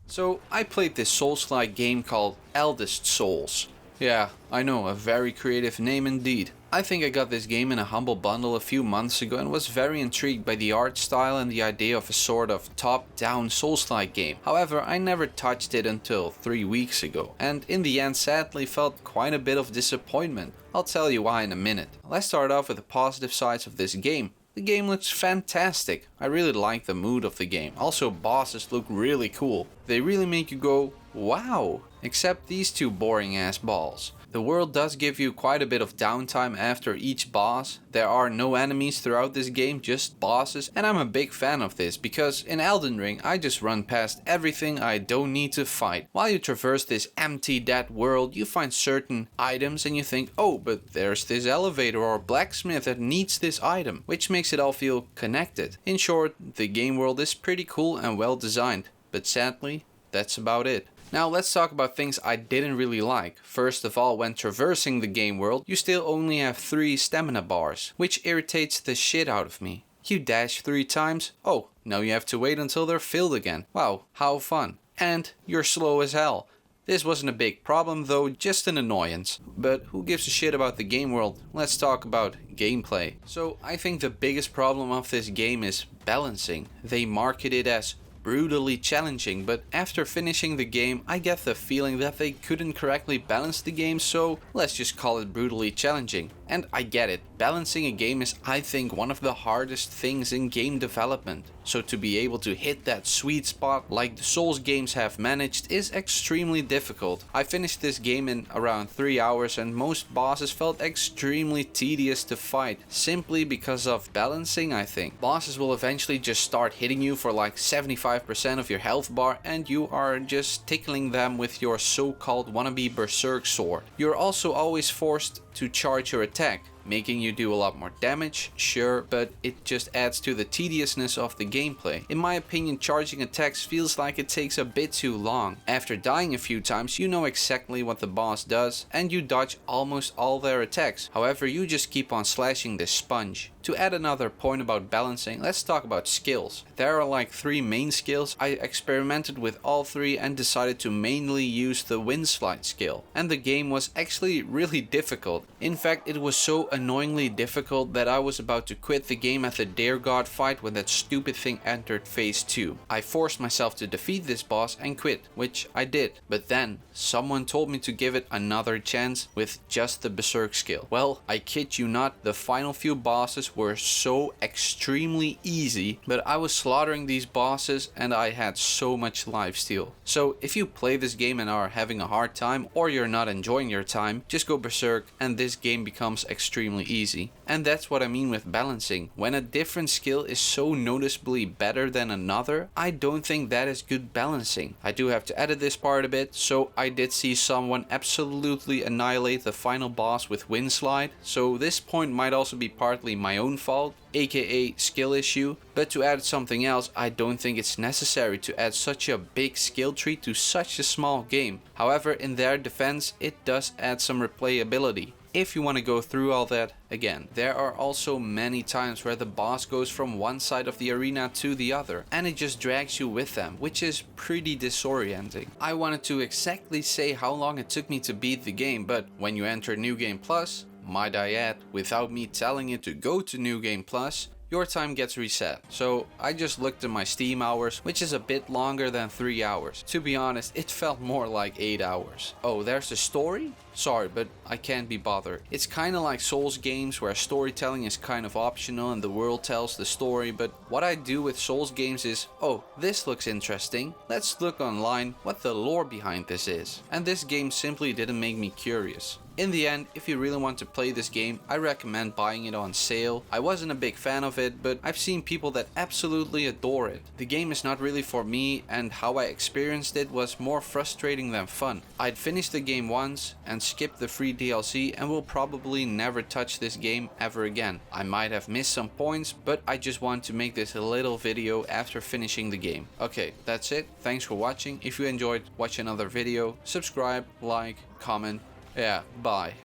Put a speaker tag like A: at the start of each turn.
A: So I played this Souls-like game called Eldest Souls. Yeah, I know, a very creative name indeed. I think I got this game in a humble bundle a few months ago and was very intrigued by the art style and the idea of a sort of top-down Souls-like game. However, I never touched it until 3 weeks ago, and in the end sadly felt quite a bit of disappointment. I'll tell you why in a minute. Let's start off with the positive sides of this game. The game looks fantastic. I really like the mood of the game. Also, bosses look really cool. They really make you go, wow! Except these two boring ass balls. The world does give you quite a bit of downtime after each boss. There are no enemies throughout this game, just bosses, and I'm a big fan of this because in Elden Ring I just run past everything I don't need to fight. While you traverse this empty dead world, you find certain items and you think, oh, but there's this elevator or blacksmith that needs this item, which makes it all feel connected. In short, the game world is pretty cool and well designed, but sadly, that's about it. Now let's talk about things I didn't really like. First of all, when traversing the game world, you still only have 3 stamina bars, which irritates the shit out of me. You dash 3 times, oh, now you have to wait until they're filled again. Wow, how fun. And you're slow as hell. This wasn't a big problem though, just an annoyance. But who gives a shit about the game world? Let's talk about gameplay. So I think the biggest problem of this game is balancing. They market it as brutally challenging, but after finishing the game I get the feeling that they couldn't correctly balance the game, so let's just call it brutally challenging. And I get it, balancing a game is, I think, one of the hardest things in game development. So to be able to hit that sweet spot like the Souls games have managed is extremely difficult. I finished this game in around 3 hours and most bosses felt extremely tedious to fight, simply because of balancing I think. Bosses will eventually just start hitting you for like 75% of your health bar and you are just tickling them with your so-called wannabe berserk sword. You're also always forced to charge your attack, making you do a lot more damage, sure, but it just adds to the tediousness of the gameplay. In my opinion, charging attacks feels like it takes a bit too long. After dying a few times, you know exactly what the boss does, and you dodge almost all their attacks. However, you just keep on slashing this sponge. To add another point about balancing, let's talk about skills. There are like 3 main skills. I experimented with all 3 and decided to mainly use the wind slide skill. And the game was actually really difficult. In fact, it was so annoyingly difficult that I was about to quit the game at the Dare God fight when that stupid thing entered phase 2. I forced myself to defeat this boss and quit, which I did. But then, someone told me to give it another chance with just the berserk skill. Well, I kid you not, the final few bosses were so extremely easy, but I was slaughtering these bosses and I had so much lifesteal. So if you play this game and are having a hard time or you're not enjoying your time, just go berserk and this game becomes extremely easy. And that's what I mean with balancing. When a different skill is so noticeably better than another, I don't think that is good balancing. I do have to edit this part a bit, so I did see someone absolutely annihilate the final boss with wind slide, so this point might also be partly my own fault, aka skill issue, but to add something else, I don't think it's necessary to add such a big skill tree to such a small game. However, in their defense, it does add some replayability, if you want to go through all that again. There are also many times where the boss goes from one side of the arena to the other and it just drags you with them, which is pretty disorienting. I wanted to exactly say how long it took me to beat the game, but when you enter New Game Plus, might I add, without me telling it to go to New Game Plus, your time gets reset. So I just looked at my Steam hours, which is a bit longer than 3 hours. To be honest, it felt more like 8 hours. Oh, there's a story? Sorry, but I can't be bothered. It's kind of like Souls games where storytelling is kind of optional and the world tells the story, but what I do with Souls games is, oh, this looks interesting. Let's look online what the lore behind this is. And this game simply didn't make me curious. In the end, if you really want to play this game, I recommend buying it on sale. I wasn't a big fan of it, but I've seen people that absolutely adore it. The game is not really for me, and how I experienced it was more frustrating than fun. I'd finished the game once and skipped the free DLC and will probably never touch this game ever again. I might have missed some points, but I just want to make this a little video after finishing the game. Okay, that's it. Thanks for watching. If you enjoyed, watch another video, subscribe, like, comment. Yeah, bye.